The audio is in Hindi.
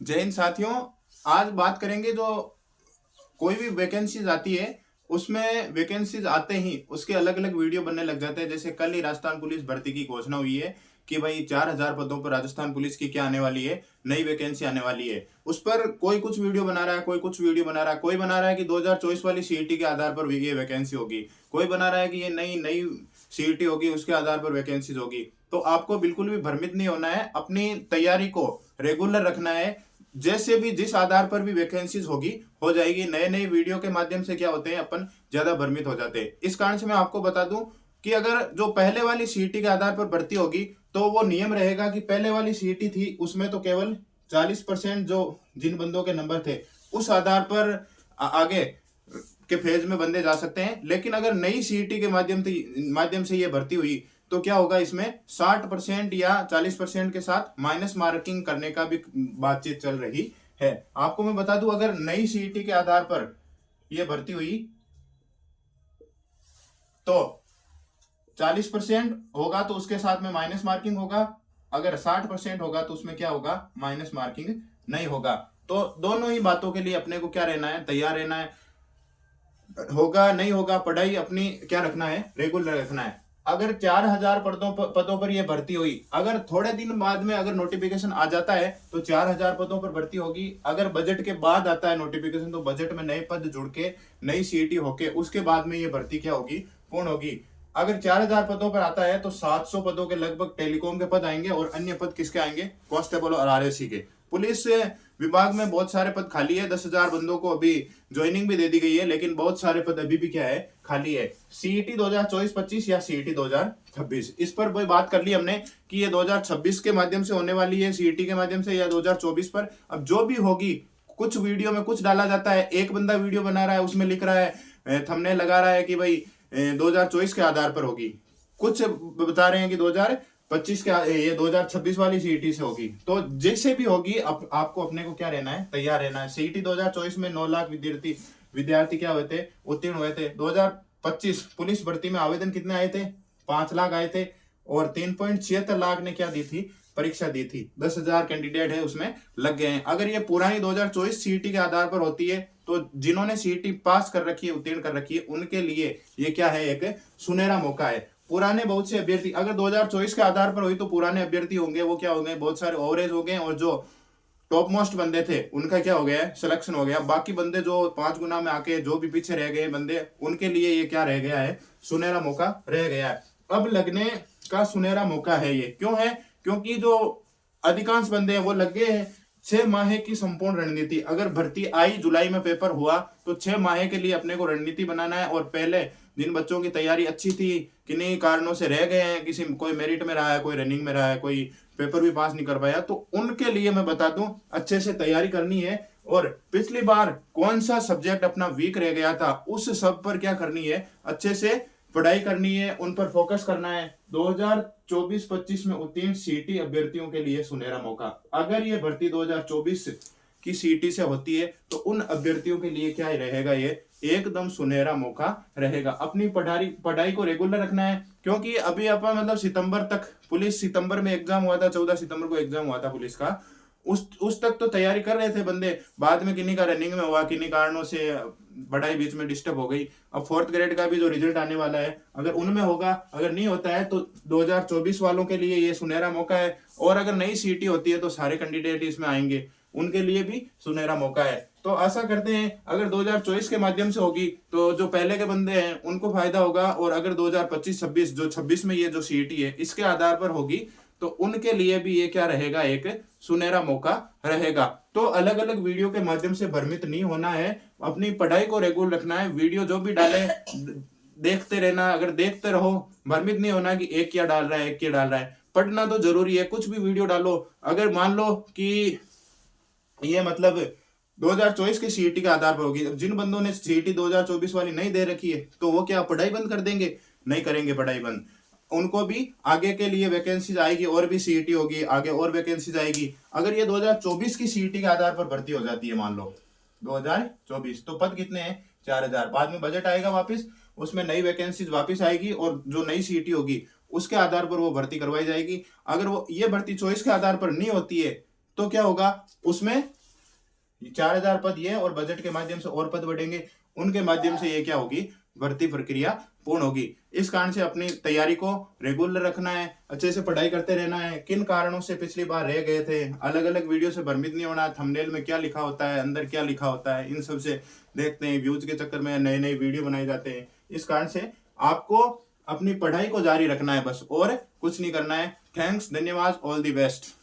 जय हिंद साथियों। आज बात करेंगे जो कोई भी वैकेंसीज आती है उसमें वैकेंसीज आते ही उसके अलग अलग वीडियो बनने लग जाते हैं। जैसे कल ही राजस्थान पुलिस भर्ती की घोषणा हुई है कि भाई 4000 पदों पर राजस्थान पुलिस की क्या आने वाली है, नई वैकेंसी आने वाली है। उस पर कोई कुछ वीडियो बना रहा है, कोई कुछ वीडियो बना रहा है, कोई बना रहा है कि 2024 वाली सीईटी के आधार पर ये वैकेंसी होगी, कोई बना रहा है कि ये नई नई सीईटी होगी उसके आधार पर वैकेंसीज होगी। तो आपको बिल्कुल भी भ्रमित नहीं होना है, अपनी तैयारी को रेगुलर रखना है। जैसे भी जिस आधार पर भी वैकेंसीज होगी हो जाएगी। नए नए वीडियो के माध्यम से क्या होते हैं, अपन ज्यादा भ्रमित हो जाते हैं। इस कारण से मैं आपको बता दूं कि अगर जो पहले वाली सीईटी के आधार पर भर्ती होगी तो वो नियम रहेगा कि पहले वाली सीईटी थी उसमें तो केवल 40% जो जिन बंदों के नंबर थे उस आधार पर आगे के फेज में बंदे जा सकते हैं। लेकिन अगर नई सीईटी के माध्यम से ये भर्ती हुई तो क्या होगा, इसमें 60% या 40% के साथ माइनस मार्किंग करने का भी बातचीत चल रही है। आपको मैं बता दूं, अगर नई सीईटी के आधार पर यह भर्ती हुई तो 40% होगा तो उसके साथ में माइनस मार्किंग होगा। अगर 60% होगा तो उसमें क्या होगा, माइनस मार्किंग नहीं होगा। तो दोनों ही बातों के लिए अपने को क्या रहना है, तैयार रहना है। होगा नहीं होगा, पढ़ाई अपनी क्या रखना है, रेगुलर रखना है। अगर 4000 पदों पर यह भर्ती हुई, अगर थोड़े दिन बाद में अगर नोटिफिकेशन आ जाता है तो 4000 पदों पर भर्ती होगी। अगर बजट के बाद आता है नोटिफिकेशन तो बजट में नए पद जुड़ के नई सीईटी होके उसके बाद में ये भर्ती क्या होगी, पूर्ण होगी। अगर 4000 पदों पर आता है तो 700 पदों के लगभग टेलीकॉम के पद आएंगे और अन्य पद किसके आएंगे, कांस्टेबल और आरएसी के। पुलिस विभाग में बहुत सारे पद खाली है, 10,000 बंदों को अभी ज्वाइनिंग भी दे दी गई है, लेकिन बहुत सारे पद अभी भी क्या है, खाली है। सीईटी 2024-25 या सीईटी 2026, इस पर कोई बात कर ली हमने कि ये 2026 के माध्यम से होने वाली है सीईटी के माध्यम से या 2024 पर। अब जो भी होगी, कुछ वीडियो में कुछ डाला जाता है, एक बंदा वीडियो बना रहा है उसमें लिख रहा है, थंबनेल लगा रहा है कि भाई 2024 के आधार पर होगी, कुछ बता रहे हैं कि 2025 के ये 2026 वाली सीईटी से होगी। तो जैसे भी होगी आपको अपने को क्या रहना है, तैयार रहना है। सीईटी 2024 में 9 लाख विद्यार्थी क्या हुए थे, उत्तीर्ण हुए थे। 2025 पुलिस भर्ती में आवेदन कितने आए थे, 5 लाख आए थे और 3.76 लाख ने क्या दी थी, परीक्षा दी थी। 10,000 कैंडिडेट है उसमें लग गए हैं। अगर ये पुरानी 2024 सीईटी के आधार पर होती है तो जिन्होंने सीईटी पास कर रखी है, उत्तीर्ण कर रखी है, उनके लिए ये क्या है, एक सुनहरा मौका है। पुराने बहुत से अभ्यर्थी अगर 2024 के आधार पर हुई तो पुराने अभ्यर्थी होंगे वो क्या हो गए, बहुत सारे ओवरेज हो गए और जो टॉप मोस्ट बंदे थे उनका क्या हो गया, सिलेक्शन हो गया। बाकी बंदे जो 5 गुना में आके जो भी पीछे रह गए बंदे, उनके लिए ये क्या रह गया है, सुनहरा मौका रह गया है। अब लगने का सुनहरा मौका है। ये क्यों है, क्योंकि जो अधिकांश बंदे हैं वो लग गए हैं 6 माह की संपूर्ण रणनीति। अगर भर्ती आई, जुलाई में पेपर हुआ तो 6 माह के लिए अपने को रणनीति बनाना है। और पहले जिन बच्चों की तैयारी अच्छी थी, किन्हीं कारणों से रह गए हैं, किसी कोई मेरिट में रहा है, कोई रनिंग में रहा है, कोई पेपर भी पास नहीं कर पाया, तो उनके लिए मैं बता दूं अच्छे से तैयारी करनी है। और पिछली बार कौन सा सब्जेक्ट अपना वीक रह गया था उस सब पर क्या करनी है, अच्छे से पढ़ाई करनी है, उन पर फोकस करना है। 2024-25 में उत्तीर्ण सीईटी अभ्यर्थियों के लिए सुनहरा मौका। अगर ये भर्ती 2024 की सीईटी से होती है तो उन अभ्यर्थियों के लिए क्या रहेगा, ये एकदम सुनहरा मौका रहेगा। अपनी पढ़ाई को रेगुलर रखना है, क्योंकि अभी अपन मतलब सितंबर तक, पुलिस सितंबर में एग्जाम हुआ था, 14 सितंबर को एग्जाम हुआ था पुलिस का। उस तक तो तैयारी कर रहे थे बंदे, बाद में किन्हीं का रनिंग में हुआ, किन्हीं कारणों से पढ़ाई बीच में डिस्टर्ब हो गई। अब 4th ग्रेड का भी जो रिजल्ट आने वाला है, अगर उनमें होगा, अगर नहीं होता है तो 2024 वालों के लिए ये सुनहरा मौका है। और अगर नई सीईटी होती है तो सारे कैंडिडेट इसमें आएंगे, उनके लिए भी सुनहरा मौका है। तो आशा करते हैं अगर 2024 के माध्यम से होगी तो जो पहले के बंदे हैं उनको फायदा होगा, और अगर 2025-26 जो 26 में ये जो सीईटी है इसके आधार पर होगी तो उनके लिए भी ये क्या रहेगा, एक सुनहरा मौका रहेगा। तो अलग अलग वीडियो के माध्यम से भ्रमित नहीं होना है, अपनी पढ़ाई को रेगुलर रखना है। वीडियो जो भी डाले देखते रहना, अगर देखते रहो, भ्रमित नहीं होना कि एक क्या डाल रहा है, एक क्या डाल रहा है। पढ़ना तो जरूरी है, कुछ भी वीडियो डालो। अगर मान लो कि ये मतलब 2024 की सीईटी के आधार पर होगी, जिन बंदों ने सीईटी 2024 वाली नहीं दे रखी है तो वो क्या पढ़ाई बंद कर देंगे, नहीं करेंगे पढ़ाई बंद। उनको भी आगे के लिए वैकेंसीज आएगी, और भी सीईटी होगी, आगे और वैकेंसीज आएगी। अगर ये 2024 की सीईटी के आधार पर भर्ती हो जाती है, मान लो 2024, तो पद कितने हैं, 4000। बाद में बजट आएगा वापस, उसमें नई वैकेंसीज वापस आएगी और जो नई सीईटी होगी उसके आधार पर वो भर्ती करवाई जाएगी। अगर वो ये भर्ती चॉइस के आधार पर नहीं होती है तो क्या होगा, उसमें 4000 पद ये और बजट के माध्यम से और पद बढ़ेंगे, उनके माध्यम से ये क्या होगी, भर्ती प्रक्रिया पूर्ण होगी। इस कारण से अपनी तैयारी को रेगुलर रखना है, अच्छे से पढ़ाई करते रहना है। किन कारणों से पिछली बार रह गए थे, अलग अलग वीडियो से भ्रमित नहीं होना, थंबनेल में क्या लिखा होता है, अंदर क्या लिखा होता है, इन सब से देखते हैं व्यूज के चक्कर में नए नए वीडियो बनाए जाते हैं। इस कारण से आपको अपनी पढ़ाई को जारी रखना है बस, और कुछ नहीं करना है। थैंक्स, धन्यवाद, ऑल द बेस्ट।